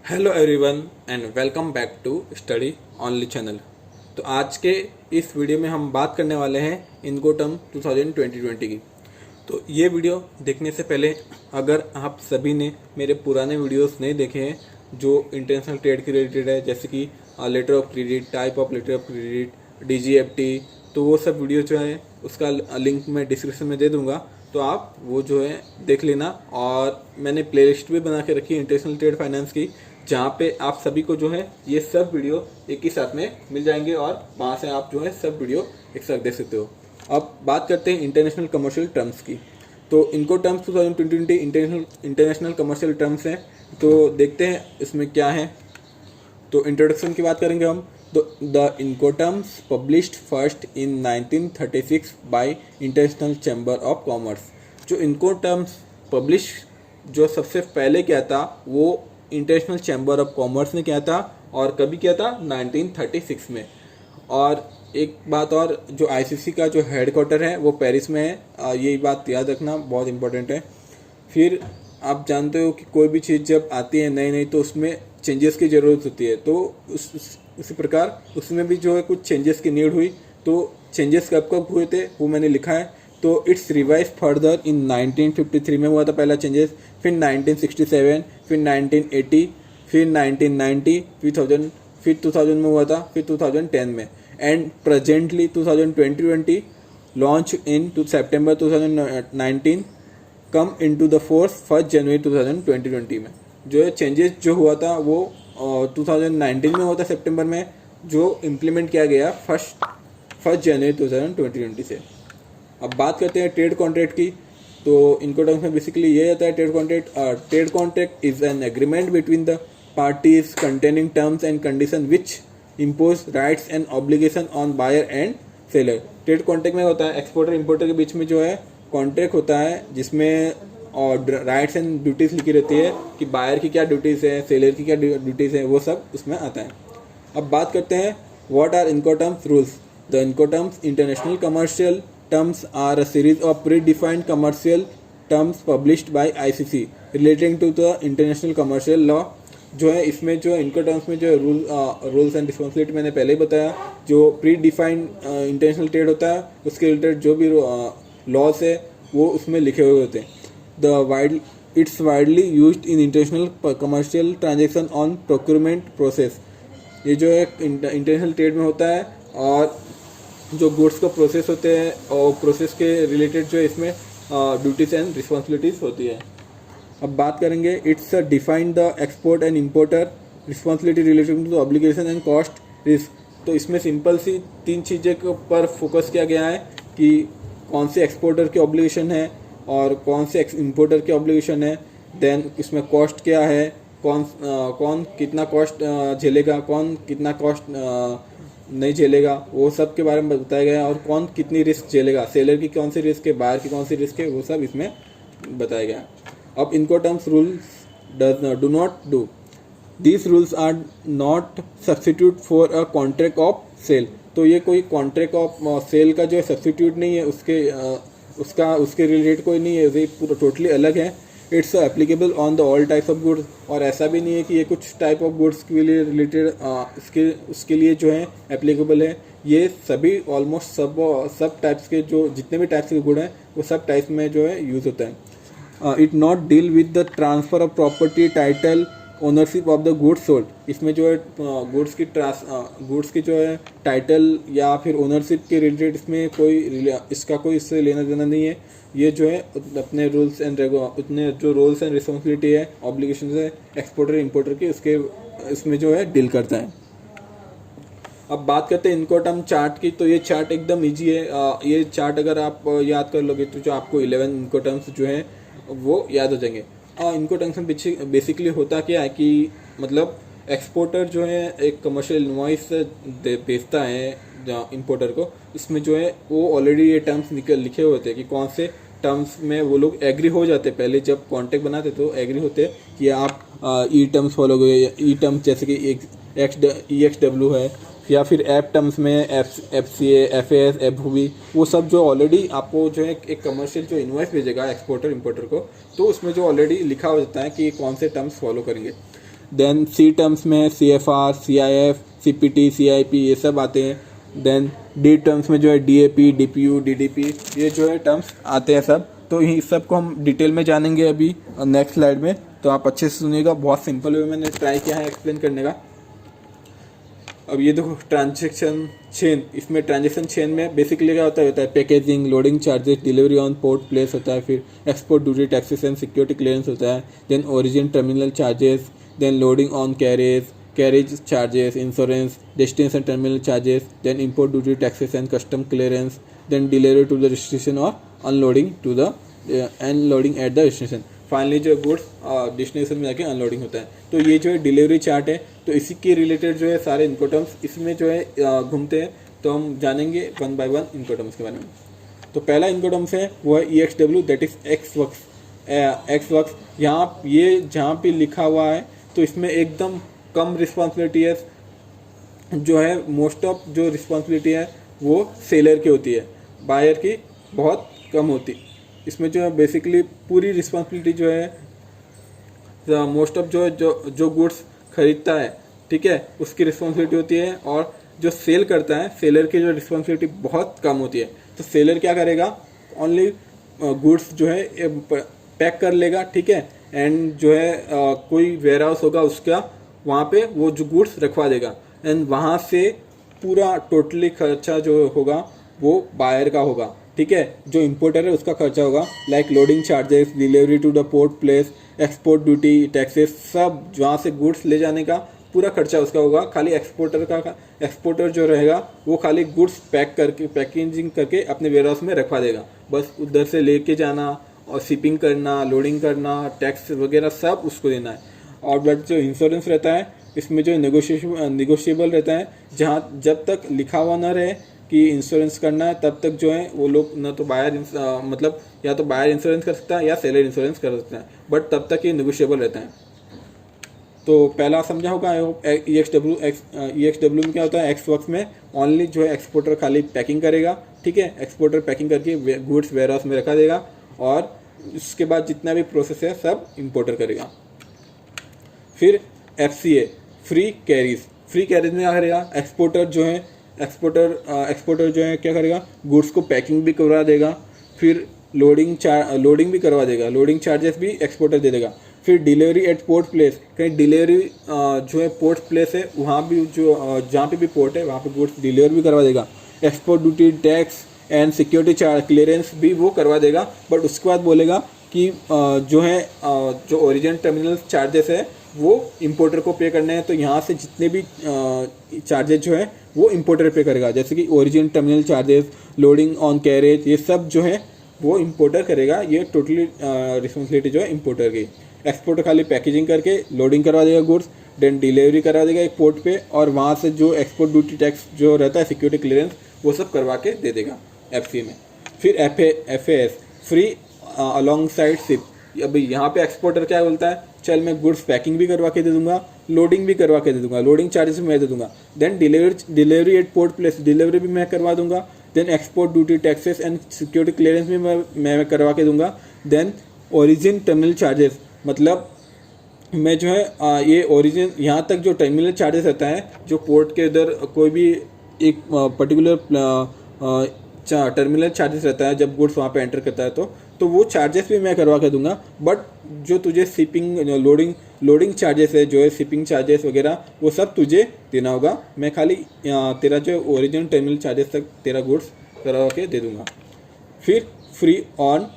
Hello everyone and welcome back to study only channel. तो आज के इस वीडियो में हम बात करने वाले हैं इनकोटर्म 2020 की। तो ये वीडियो देखने से पहले अगर आप सभी ने मेरे पुराने वीडियोस नहीं देखे हैं जो इंटरनेशनल ट्रेड के रिलेटेड है, जैसे कि letter of credit, type of letter of credit, DGFT, तो वो सब वीडियो जो है उसका लिंक मैं डिस्क्रिप्शन में दे दूँगा, तो आप वो जो है देख लेना। और मैंने प्लेलिस्ट भी बना के रखी है इंटरनेशनल ट्रेड फाइनेंस की, जहाँ पे आप सभी को जो है ये सब वीडियो एक ही साथ में मिल जाएंगे और वहाँ से आप जो है सब वीडियो एक साथ देख सकते हो। अब बात करते हैं इंटरनेशनल कमर्शियल टर्म्स की। तो इनको टर्म्स 2020 इंटरनेशनल कमर्शियल टर्म्स हैं, तो देखते हैं इसमें क्या है। तो इंट्रोडक्शन की बात करेंगे हम। तो the Incoterms published first in 1936 bye international chamber of commerce. जो इनकोटर्म्स पब्लिश जो सबसे पहले किया था वो इंटरनेशनल चैम्बर ऑफ कॉमर्स ने किया था, और कभी किया था 1936 में। और एक बात और, जो आईसीसी का जो हेडक्वार्टर है वो पेरिस में है, ये बात याद रखना बहुत इंपॉर्टेंट है। फिर आप जानते हो कि कोई भी चीज़ जब आती है नई नई तो उसमें चेंजेस की ज़रूरत होती है, तो उसी प्रकार उसमें भी जो है कुछ चेंजेस की नीड हुई। तो चेंजेस कब कब हुए थे वो मैंने लिखा है। तो इट्स रिवाइज फर्दर इन 1953 में हुआ था पहला चेंजेस, फिर 1967, फिर 1980, फिर 1990, फिर 2000 में हुआ था, फिर 2010 में, and presently 2020 launch in September 2019 come into the force 1 जनवरी 2020 में। जो चेंजेस जो हुआ था वो 2019 में हुआ था सितंबर में, जो इम्प्लीमेंट किया गया फर्स्ट जनवरी 2020 से। अब बात करते हैं ट्रेड कॉन्ट्रैक्ट की। तो इनको टर्म्स में बेसिकली ये रहता है trade contract is an agreement between the parties containing terms and condition which impose rights and obligation on buyer and seller. Trade contract में होता है एक्सपोर्टर इंपोर्टर के बीच में जो है कॉन्ट्रैक्ट होता है, जिसमें और राइट्स एंड ड्यूटीज़ लिखी रहती है कि बायर की क्या ड्यूटीज़ है, सेलर की क्या ड्यूटीज़ है, वो सब उसमें आता है। अब बात करते हैं what are incoterms rules. The incoterms international commercial terms are a series of predefined commercial terms published by ICC relating to the international commercial law। जो है इसमें जो इनको टर्म्स में जो रूल्स एंड रिस्पॉन्सिबिलिटी मैंने पहले ही बताया, जो प्री डिफाइंड इंटरनेशनल ट्रेड होता है उसके रिलेटेड जो भी लॉस है वो उसमें लिखे हुए होते हैं। It's widely used in international commercial transaction on procurement process. ये जो है इंटरनेशनल ट्रेड में होता है, और जो गुड्स का प्रोसेस होते हैं और प्रोसेस के रिलेटेड जो इसमें ड्यूटीज एंड रिस्पॉन्सिबिलिटीज होती है। अब बात करेंगे it's define the export and importer responsibility related to obligation and cost risk. तो इसमें सिंपल सी 3 चीज़ें पर फोकस किया गया है कि कौन से एक्सपोर्टर के ऑब्लिगेशन है और कौन से इंपोर्टर के ऑब्लिगेशन है, देन इसमें कॉस्ट क्या है, कौन कितना कॉस्ट झेलेगा, कौन कितना कॉस्ट नहीं झेलेगा, वो सब के बारे में बताया गया है। और कौन कितनी रिस्क झेलेगा, सेलर की कौन सी रिस्क है, बायर की कौन सी रिस्क है, वो सब इसमें बताया गया है। अब incoterms rules do not do these rules are not substitute for a contract of sale. तो ये कोई कॉन्ट्रैक्ट ऑफ सेल का जो है सब्सटीट्यूट नहीं है, उसके रिलेटेड कोई नहीं है, ये पूरा टोटली अलग है। It's applicable on the all types of goods. और ऐसा भी नहीं है कि ये कुछ टाइप ऑफ गुड्स के लिए रिलेटेड उसके लिए जो है एप्लीकेबल है। ये सभी ऑलमोस्ट सब टाइप्स के जो जितने भी टाइप्स के गुड हैं वो सब टाइप्स में जो है यूज़ होता है। It not deal with the transfer of property, title, ownership of the goods sold. इसमें जो है गुड्स की जो है टाइटल या फिर ओनरशिप के रिलेटेड इसमें इसका कोई इससे लेना देना नहीं है। ये जो है अपने रूल्स एंड उतने जो रूल्स एंड रिस्पॉन्सिबिलिटी है, ऑब्लिगेशन है एक्सपोर्टर इंपोर्टर की, उसके इसमें जो है डील करता है। अब बात करते हैं इनकोटर्म चार्ट की। तो ये चार्ट एकदम ईजी है। ये चार्ट अगर आप याद कर लोगे तो जो आपको 11 इनकोटर्म्स जो है वो याद हो जाएंगे। इनकोटर्म्स में बेसिकली होता क्या है कि मतलब एक्सपोर्टर जो है एक कमर्शियल इनवॉइस भेजता है इंपोर्टर को, इसमें जो है वो ऑलरेडी ये टर्म्स लिखे हुए होते हैं कि कौन से टर्म्स में वो लोग एग्री हो जाते हैं। पहले जब कॉन्ट्रैक्ट बनाते तो एग्री होते कि आप ई टर्म्स फॉलो करोगे, ई टर्म्स जैसे कि EXW है, या फिर ऐप टर्म्स में FCA, FAS, FOB, वो सब जो ऑलरेडी आपको जो है एक कमर्शियल जो इनवॉइस भेजेगा एक्सपोर्टर इंपोर्टर को, तो उसमें जो ऑलरेडी लिखा हो जाता है कि कौन से टर्म्स फॉलो करेंगे। देन सी टर्म्स में CFR, CIF, CPT, CIP ये सब आते हैं। देन डी टर्म्स में जो है DAP, DPU, DDP ये जो है टर्म्स आते हैं सब। तो ये सब को हम डिटेल में जानेंगे अभी नेक्स्ट स्लाइड में, तो आप अच्छे से सुनिएगा। बहुत सिंपल वे मैंने ट्राई किया है एक्सप्लेन करने का। अब ये देखो ट्रांजैक्शन चेन, इसमें ट्रांजैक्शन चेन में बेसिकली क्या होता है packaging, loading charges, delivery on port place होता है, फिर export duty, taxes and security clearance होता है, then origin terminal charges, then loading on carriage charges, insurance, destination terminal charges, then import duty, taxes and custom clearance, then delivery to the destination और unloading to the unloading at the destination. Finally जो goods destination में जाके unloading होता है। तो ये जो है डिलीवरी चार्ट है, तो इसी के रिलेटेड जो है सारे इनको टर्म्स इसमें जो है घूमते हैं। तो हम जानेंगे वन बाय वन इनको टर्म्स के बारे में। तो पहला इनको टर्म्स है वो है EXW, that is x works. यहाँ ये जहाँ पे लिखा हुआ है तो इसमें एकदम कम रिस्पॉन्सिबिलिटी है, जो है मोस्ट ऑफ जो रिस्पॉन्सिबिलिटी है वो सेलर की होती है, बायर की बहुत कम होती। इसमें जो है बेसिकली पूरी रिस्पॉन्सिबिलिटी जो है मोस्ट ऑफ जो गुड्स खरीदता है, ठीक है, उसकी रिस्पॉन्सिबिलिटी होती है, और जो सेल करता है सेलर की जो रिस्पॉन्सिबिलिटी बहुत कम होती है। तो सेलर क्या करेगा, ओनली गुड्स जो है पैक कर लेगा, ठीक है, एंड जो है कोई वेयर हाउस होगा उसका, वहाँ पे वो जो गुड्स रखवा देगा, एंड वहाँ से पूरा टोटली खर्चा जो होगा वो बायर का होगा, ठीक है। जो इंपोर्टर है उसका खर्चा होगा, like loading charges, delivery to the port place, export duty, taxes, सब जहाँ से गुड्स ले जाने का पूरा खर्चा उसका होगा। खाली एक्सपोर्टर जो रहेगा वो खाली गुड्स पैकेजिंग करके अपने वेयरहाउस में रखवा देगा, बस उधर से लेके जाना और शिपिंग करना, लोडिंग करना, टैक्स वगैरह सब उसको देना है। और बट जो इंश्योरेंस रहता है इसमें जो निगोशिएबल रहता है, जहाँ जब तक लिखा हुआ ना रहे कि इंश्योरेंस करना है तब तक जो है वो लोग ना तो मतलब या तो बायर इंश्योरेंस कर सकता है या सेलर इंश्योरेंस कर सकते हैं, बट तब तक ये निगोशिएबल रहता है। तो पहला समझा होगा EXW में क्या होता है, एक्स वर्क्स में ओनली जो है एक्सपोर्टर खाली पैकिंग करेगा, ठीक है, एक्सपोर्टर पैकिंग करके गुड्स वेयर हाउस में रखा देगा, और उसके बाद जितना भी प्रोसेस है सब इंपोर्टर करेगा। फिर FCA, फ्री कैरीज में क्या करेगा, एक्सपोर्टर जो है क्या करेगा, गुड्स को पैकिंग भी करवा देगा, फिर लोडिंग भी करवा देगा, लोडिंग चार्जेस भी एक्सपोर्टर दे देगा। फिर डिलीवरी एट पोर्ट प्लेस, कहीं डिलीवरी जो है पोर्ट प्लेस है वहाँ भी जो जहाँ पे भी पोर्ट है वहाँ पे गुड्स डिलीवर भी करवा देगा। Export duty, tax and security charge clearance भी वो करवा देगा, बट उसके बाद बोलेगा कि जो है जो ओरिजिन टर्मिनल चार्जेस है वो इंपोर्टर को पे करने हैं। तो यहाँ से जितने भी चार्जेस जो है वो इंपोर्टर पे करेगा, जैसे कि origin terminal charges, loading on carriage, ये सब जो है वो इंपोर्टर करेगा। ये टोटली रिस्पॉन्सिबिलिटी जो है इंपोर्टर की। एक्सपोर्टर खाली पैकेजिंग करके लोडिंग करवा देगा गुड्स, देन डिलीवरी करवा देगा एक पोर्ट पे, और वहाँ से जो एक्सपोर्ट ड्यूटी, टैक्स जो रहता है, सिक्योरिटी क्लियरेंस, वो सब करवा के दे देगा FCA में। फिर FAS, free along side ship. अभी यहाँ पे एक्सपोर्टर क्या बोलता है, चल मैं गुड्स पैकिंग भी करवा के दे दूंगा, लोडिंग भी करवा के दे दूंगा, लोडिंग चार्जेस भी मैं दे दूंगा, then delivery at port place, delivery भी मैं करवा दूंगा, then export duty, taxes and security clearance भी मैं करवा के दूंगा, देन ओरिजिन टर्मिनल चार्जेस, मतलब मैं जो है ये ओरिजिन यहाँ तक जो टर्मिनल चार्जेस रहता है, जो पोर्ट के इधर कोई भी एक पर्टिकुलर टर्मिनल चार्जेस रहता है जब गुड्स वहाँ पे एंटर करता है तो वो चार्जेस भी मैं करवा के दूंगा। बट जो तुझे शिपिंग लोडिंग चार्जेस है, जो है शिपिंग चार्जेस वगैरह, वो सब तुझे देना होगा। मैं खाली तेरा जो ओरिजिनल टर्मिनल चार्जेस तक तेरा गुड्स करवा के दे दूंगा। फिर फ्री ऑन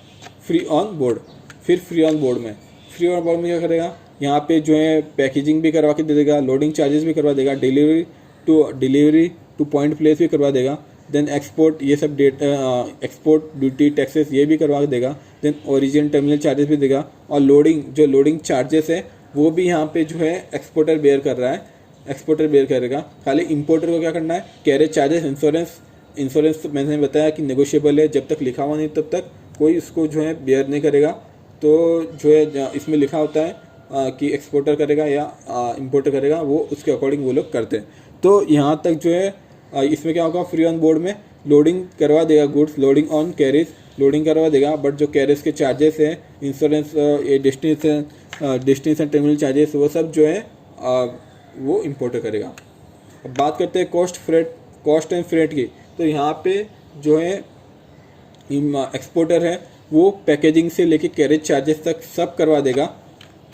बोर्ड में क्या करेगा, यहाँ पे जो है पैकेजिंग भी करवा के दे देगा, लोडिंग चार्जेस भी करवा देगा, डिलीवरी टू पॉइंट प्लेस भी करवा देगा, देन एक्सपोर्ट, ये सब एक्सपोर्ट ड्यूटी, टैक्सेस ये भी करवा देगा, देन ओरिजिन टर्मिनल चार्जेस भी देगा, और लोडिंग चार्जेस है वो भी यहाँ पे जो है एक्सपोर्टर बेयर कर रहा है, एक्सपोर्टर बेयर करेगा। खाली इंपोर्टर को क्या करना है, कैरेज चार्जेस, इंश्योरेंस तो मैंने बताया कि नेगोशिएबल है, जब तक लिखा हुआ नहीं तब तक कोई उसको जो है बेयर नहीं करेगा। तो जो है इसमें लिखा होता है कि एक्सपोर्टर करेगा या इंपोर्टर करेगा, वो उसके अकॉर्डिंग वो लोग करते हैं। तो यहाँ तक जो है इसमें क्या होगा, फ्री ऑन बोर्ड में लोडिंग करवा देगा goods, loading on carriage loading करवा देगा, बट जो कैरेज के चार्जेस हैं, इंश्योरेंस, डेस्टिनेशन टर्मिनल चार्जेस, वो सब जो है वो इम्पोर्टर करेगा। अब बात करते हैं कॉस्ट एंड फ्रेट की। तो यहाँ पे जो है एक्सपोर्टर है वो पैकेजिंग से लेके कैरेज चार्जेस तक सब करवा देगा।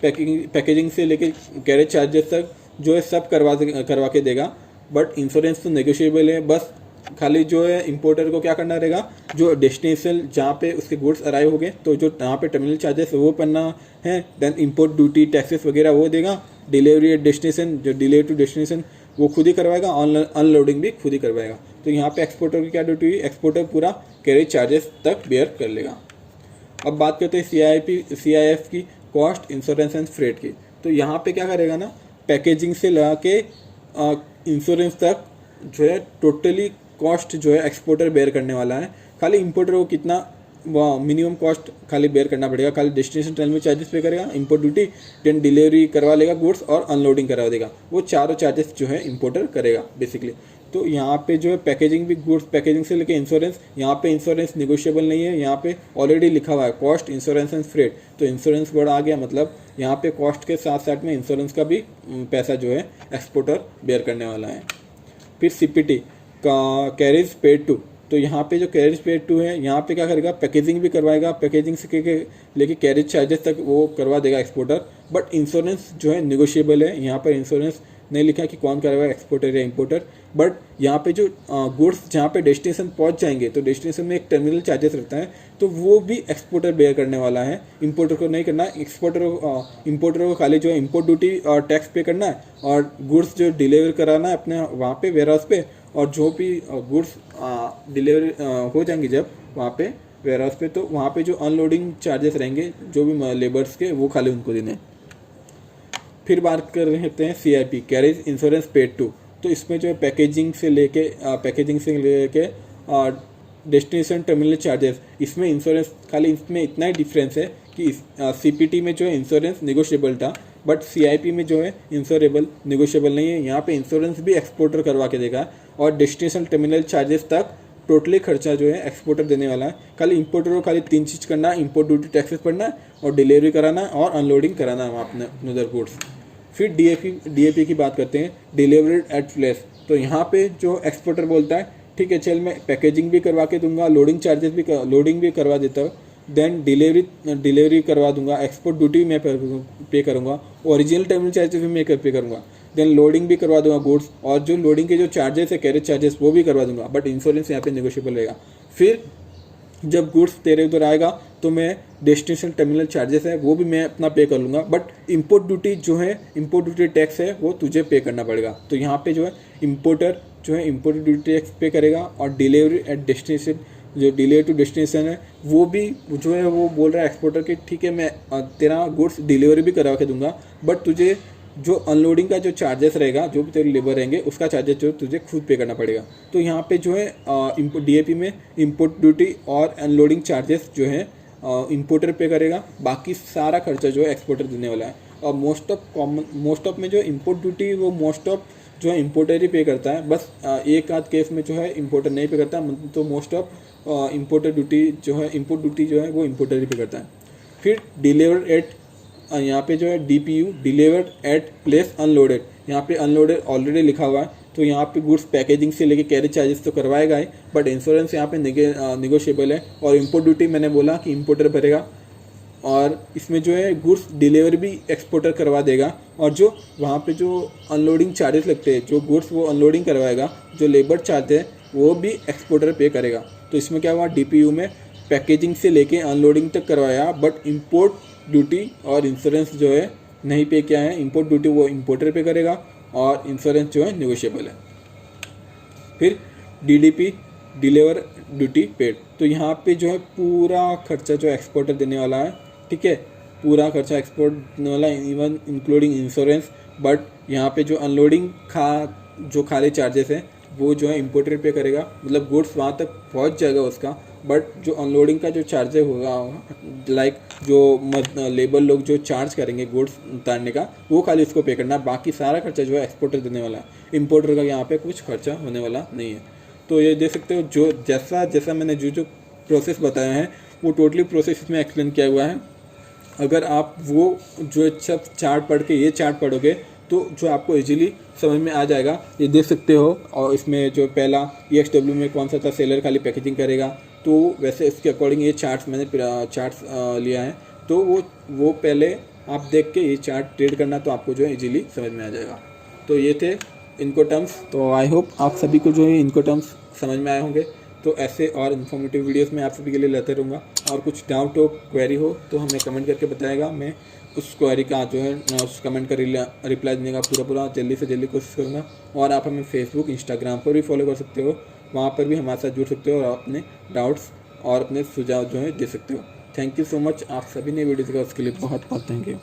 पैकेजिंग से लेके कैरेज चार्जेस तक जो है सब करवा के देगा। बट इंश्योरेंस तो नेगोशिएबल है, बस खाली जो है इंपोर्टर को क्या करना रहेगा, जो डेस्टिनेशन जहाँ पे उसके गुड्स अराइव हो गए तो जो यहाँ पे टर्मिनल चार्जेस वो पड़ना है, देन इंपोर्ट ड्यूटी टैक्सेस वगैरह वो देगा। डिलीवरी एट डेस्टिनेशन, जो डिलीवरी टू डेस्टिनेशन वो खुद ही करवाएगा, अनलोडिंग भी खुद ही करवाएगा। तो यहाँ पे एक्सपोर्टर की क्या ड्यूटी हुई, एक्सपोर्टर पूरा कैरेज चार्जेस तक बेयर कर लेगा। अब बात करते हैं CIF की, कॉस्ट इंश्योरेंस एंड फ्रेट की। तो यहाँ पे क्या करेगा ना, पैकेजिंग से लगा के इंश्योरेंस तक जो है टोटली कॉस्ट जो है एक्सपोर्टर बेयर करने वाला है। खाली इंपोर्टर को कितना मिनिमम कॉस्ट खाली बेयर करना पड़ेगा, खाली डेस्टिनेशन टर्मिनल चार्जेस पे करेगा, इंपोर्ट ड्यूटी, देन डिलीवरी करवा लेगा गुड्स और अनलोडिंग करवा देगा। वो चारों चार्जेस जो है इंपोर्टर करेगा बेसिकली। तो यहाँ पे जो है पैकेजिंग भी, गुड्स पैकेजिंग से लेके इंश्योरेंस, यहाँ पे इंश्योरेंस निगोशिएबल नहीं है, यहाँ पे ऑलरेडी लिखा हुआ है कॉस्ट इंश्योरेंस एंड फ्रेट। तो इंश्योरेंस वर्ड आ गया, मतलब यहाँ पे कॉस्ट के साथ साथ में इंश्योरेंस का भी पैसा जो है एक्सपोर्टर बेयर करने वाला है। फिर CPT का कैरेज पेड टू। तो यहाँ पे जो कैरेज पेड टू है, यहाँ पे क्या करेगा, पैकेजिंग भी करवाएगा, पैकेजिंग से लेके कैरेज चार्जेस तक वो करवा देगा एक्सपोर्टर। बट इंश्योरेंस जो है निगोशिएबल है, यहाँ पर इंश्योरेंस नहीं लिखा कि कौन करवाएगा, एक्सपोर्टर या इंपोर्टर। बट यहाँ पे जो गुड्स जहाँ पे डेस्टिनेशन पहुँच जाएंगे तो डेस्टिनेशन में एक टर्मिनल चार्जेस रहता है, तो वो भी एक्सपोर्टर बेयर करने वाला है, इंपोर्टर को नहीं करना। इंपोर्टर को खाली जो है इंपोर्ट ड्यूटी और टैक्स पे करना है, और गुड्स जो डिलीवर कराना है अपने वहाँ पे वेयर हाउस पे, और जो भी गुड्स डिलीवर हो जाएंगे जब वहाँ पे वेयर हाउस पे, तो वहाँ पे जो अनलोडिंग चार्जेस रहेंगे जो भी लेबर्स के, वो खाली उनको देने। फिर बात कर रहे हैं CIP carriage insurance paid to. तो इसमें जो है पैकेजिंग से लेके डेस्टिनेशन टर्मिनल चार्जेस, इसमें इंश्योरेंस खाली, इसमें इतना ही डिफरेंस है कि CPT में जो है इंश्योरेंस निगोशिएबल था, बट CIP में जो है इंश्योरेबल निगोशिएबल नहीं है। यहाँ पे इंश्योरेंस भी एक्सपोर्टर करवा के देगा, और डेस्टिनेशन टर्मिनल चार्जेस तक टोटली खर्चा जो है एक्सपोर्टर देने वाला है। खाली इंपोर्टर को खाली 3 चीज़ करना है, इंपोर्ट ड्यूटी टैक्सेस पड़ना है, और डिलीवरी कराना है, और अनलोडिंग कराना है अपने उधर गुड्स। फिर DAP की बात करते हैं, डिलीवरी एट प्लेस। तो यहाँ पे जो एक्सपोर्टर बोलता है ठीक है चल मैं पैकेजिंग भी करवा के दूंगा, लोडिंग भी करवा देता हूँ, देन डिलीवरी करवा दूंगा, एक्सपोर्ट ड्यूटी मैं पे करूँगा, ओरिजिनल टर्मिनल चार्जेस भी मैं पे करूँगा, देन लोडिंग भी करवा दूंगा गुड्स, और जो लोडिंग के जो चार्जेस है कैरेज चार्जेस वो भी करवा दूंगा। बट इंश्योरेंस यहाँ पे नेगोशिएबल रहेगा। फिर जब गुड्स तेरे उधर आएगा तो मैं डेस्टिनेशन टर्मिनल चार्जेस है वो भी मैं अपना पे कर लूँगा, बट इंपोर्ट ड्यूटी जो है, इंपोर्ट ड्यूटी टैक्स है वो तुझे पे करना पड़ेगा। तो यहाँ पे जो है इंपोर्टर जो है इंपोर्ट ड्यूटी टैक्स पे करेगा, और डिलीवरी एट डेस्टिनेशन, जो डिलीवरी टू डेस्टिनेशन है वो भी जो है वो बोल रहा है एक्सपोर्टर कि ठीक है मैं तेरा गुड्स डिलीवरी भी करवा के दूंगा, बट तुझे जो अनलोडिंग का जो चार्जेस रहेगा, जो भी तेरे लेबर रहेंगे उसका चार्जेस जो तुझे खुद पे करना पड़ेगा। तो यहाँ पे जो है DAP में इंपोर्ट ड्यूटी और अनलोडिंग चार्जेस जो है इंपोर्टर पे करेगा, बाकी सारा खर्चा जो है एक्सपोर्टर देने वाला है। और मोस्ट ऑफ में जो इंपोर्ट ड्यूटी वो मोस्ट ऑफ जो है इंपोर्टर ही पे करता है, बस एक आध केस में जो है इंपोर्टर नहीं पे करता, तो मोस्ट ऑफ इंपोर्टर ड्यूटी जो है, इंपोर्ट ड्यूटी जो है वो इंपोर्टर ही पे करता है। फिर डिलीवर एट, यहाँ पे जो है DPU delivered at place unloaded, यहाँ पे अनलोडेड ऑलरेडी लिखा हुआ है, तो यहाँ पे गुड्स पैकेजिंग से लेके कैरेज चार्जेस तो करवाएगा ही, बट इंश्योरेंस यहाँ पे निगोशिएबल है। और इंपोर्ट ड्यूटी मैंने बोला कि इंपोर्टर भरेगा, और इसमें जो है गुड्स डिलीवरी भी एक्सपोर्टर करवा देगा, और जो वहाँ पे जो अनलोडिंग चार्जेस लगते हैं, जो गुड्स वो अनलोडिंग करवाएगा, जो लेबर चार्ज है वो भी एक्सपोर्टर पे करेगा। तो इसमें क्या हुआ, DPU में पैकेजिंग से लेके अनलोडिंग तक करवाया, बट इंपोर्ट ड्यूटी और इंश्योरेंस जो है नहीं पे किया है। इंपोर्ट ड्यूटी वो इंपोर्टर पे करेगा, और इंश्योरेंस जो है निगोशिएबल है। फिर DDP डिलीवर ड्यूटी पेड। तो यहाँ पे जो है पूरा खर्चा जो एक्सपोर्टर देने वाला है, ठीक है, पूरा खर्चा एक्सपोर्ट देने वाला है, इवन इंक्लूडिंग इंश्योरेंस। बट यहाँ पे जो अनलोडिंग जो खाली चार्जेस है वो जो है इंपोर्टर पे करेगा, मतलब गुड्स वहाँ तक पहुँच जाएगा उसका, बट जो अनलोडिंग का जो चार्जेस होगा, लाइक जो लेबर लोग जो चार्ज करेंगे गुड्स उतारने का, वो खाली उसको पे करना, बाकी सारा खर्चा जो है एक्सपोर्टर देने वाला है। इंपोर्टर का यहाँ पे कुछ खर्चा होने वाला नहीं है। तो ये देख सकते हो, जो जैसा मैंने जो प्रोसेस बताया है वो टोटली प्रोसेस इसमें एक्सप्लेन किया हुआ है। अगर आप वो जो सब चार्ट पढ़ के ये चार्ट पढ़ोगे तो जो आपको इजीली समझ में आ जाएगा। ये देख सकते हो, और इसमें जो पहला EXW में कौन सा था, सेलर खाली पैकेजिंग करेगा, तो वैसे इसके अकॉर्डिंग ये चार्ट्स मैंने चार्ट्स लिया है, तो वो पहले आप देख के ये चार्ट ट्रेड करना, तो आपको जो है इजीली समझ में आ जाएगा। तो ये थे इनको टर्म्स। तो आई होप आप सभी को जो है इनको टर्म्स समझ में आए होंगे। तो ऐसे और इन्फॉर्मेटिव वीडियोस मैं आप सभी के लिए लाते रहूँगा। और कुछ डाउट हो, क्वेरी हो तो हमें कमेंट करके बताएगा। मैं उस क्वेरी का जो है उस कमेंट का रिप्लाई देने का पूरा जल्दी से जल्दी कोशिश करूँगा। और आप हमें फेसबुक, इंस्टाग्राम पर भी फॉलो कर सकते हो, वहाँ पर भी हमारे साथ जुड़ सकते हो और अपने डाउट्स और अपने सुझाव जो है दे सकते हो। Thank you so much. आप सभी ने वीडियो देखा, उसके लिए बहुत बहुत थैंक यू।